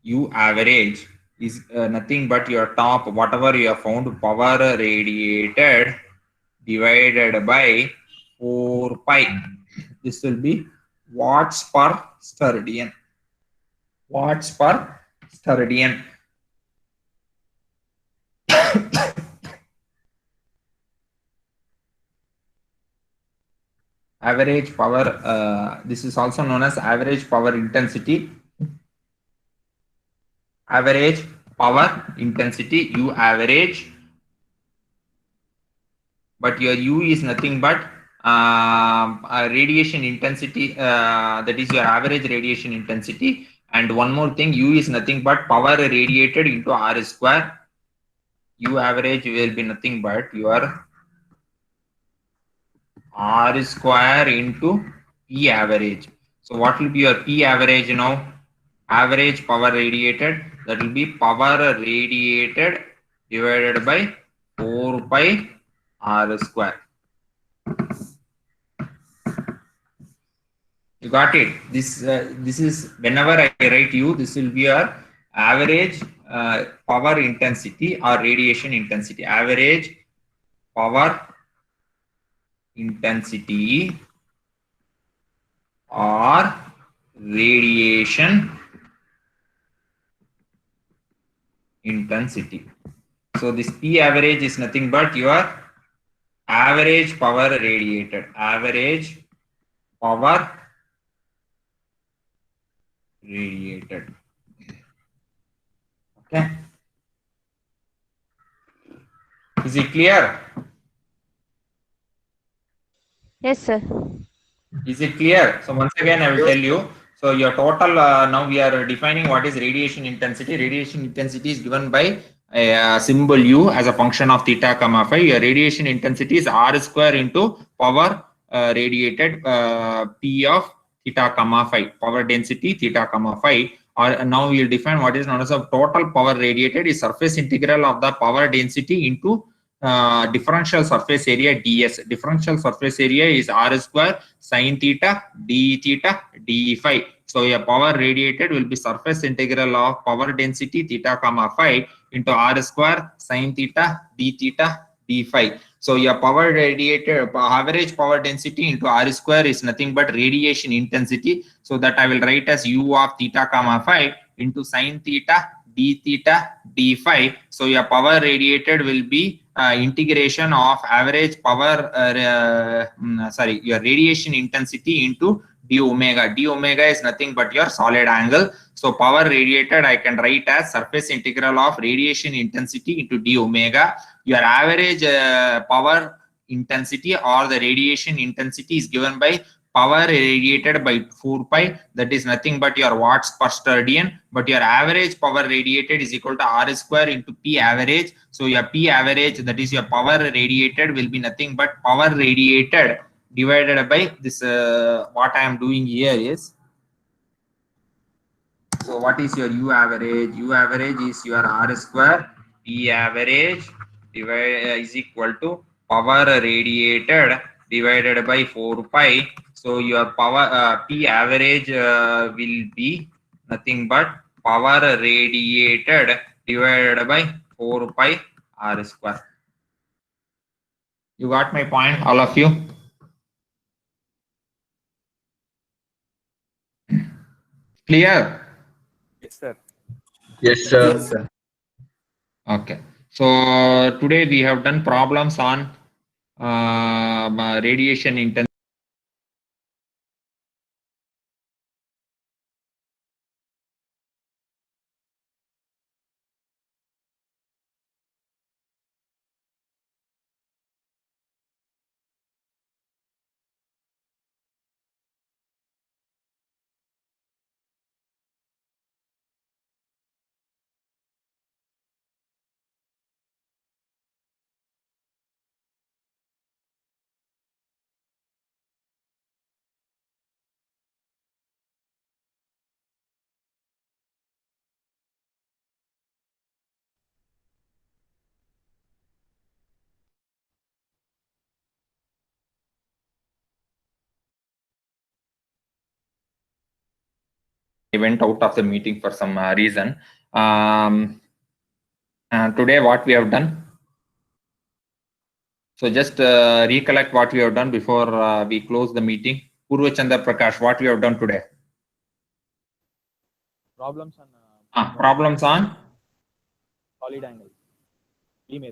A: U average is nothing but your top, whatever you have found, power radiated divided by 4 pi. This will be watts per steradian. Watts per steradian. Average power, this is also known as average power intensity. Average power intensity, U average, but your U is nothing but radiation intensity, that is your average radiation intensity. And one more thing, U is nothing but power radiated into R square. U average will be nothing but your R square into P average. So what will be your P average now? Average power radiated, that will be power radiated divided by 4 pi R square. You got it? This is, whenever I write U, this will be your average power intensity or radiation intensity. Average power intensity or radiation intensity. So this P average is nothing but your average power radiated. Average power radiated. Okay. Is it clear?
B: Yes, sir.
A: Is it clear? So once again, I will tell you. So your total, now we are defining what is radiation intensity. Radiation intensity is given by a symbol U as a function of theta comma phi. Your radiation intensity is R square into power radiated P of theta comma phi. Power density theta comma phi. Or now we will define what is known as a total power radiated is surface integral of the power density into differential surface area ds. Differential surface area is R square sin theta d theta d phi. So your power radiated will be surface integral of power density theta comma phi into R square sin theta d theta d phi. So your power radiated, average power density into R square is nothing but radiation intensity. So that I will write as U of theta comma phi into sine theta d theta d phi. So your power radiated will be integration of average power, your radiation intensity into d omega. D omega is nothing but your solid angle. So power radiated I can write as surface integral of radiation intensity into d omega. Your average power intensity or the radiation intensity is given by power radiated by 4 pi, that is nothing but your watts per sterdian, but your average power radiated is equal to R square into P average. So your P average, that is your power radiated, will be nothing but power radiated divided by this. What I am doing here is, so what is your U average? U average is your R square P average is equal to power radiated divided by 4 pi. So your power P average will be nothing but power radiated divided by 4 pi R square. You got my point, all of you? Clear?
D: Yes, sir.
H: Yes, sir.
C: Yes, sir.
A: Okay. So today we have done problems on radiation intensity. I went out of the meeting for some reason. Today, what we have done. So just recollect what we have done before we close the meeting. Purva Chandra Prakash, what we have done today?
D: Problems on
A: Problems on
D: solid angles.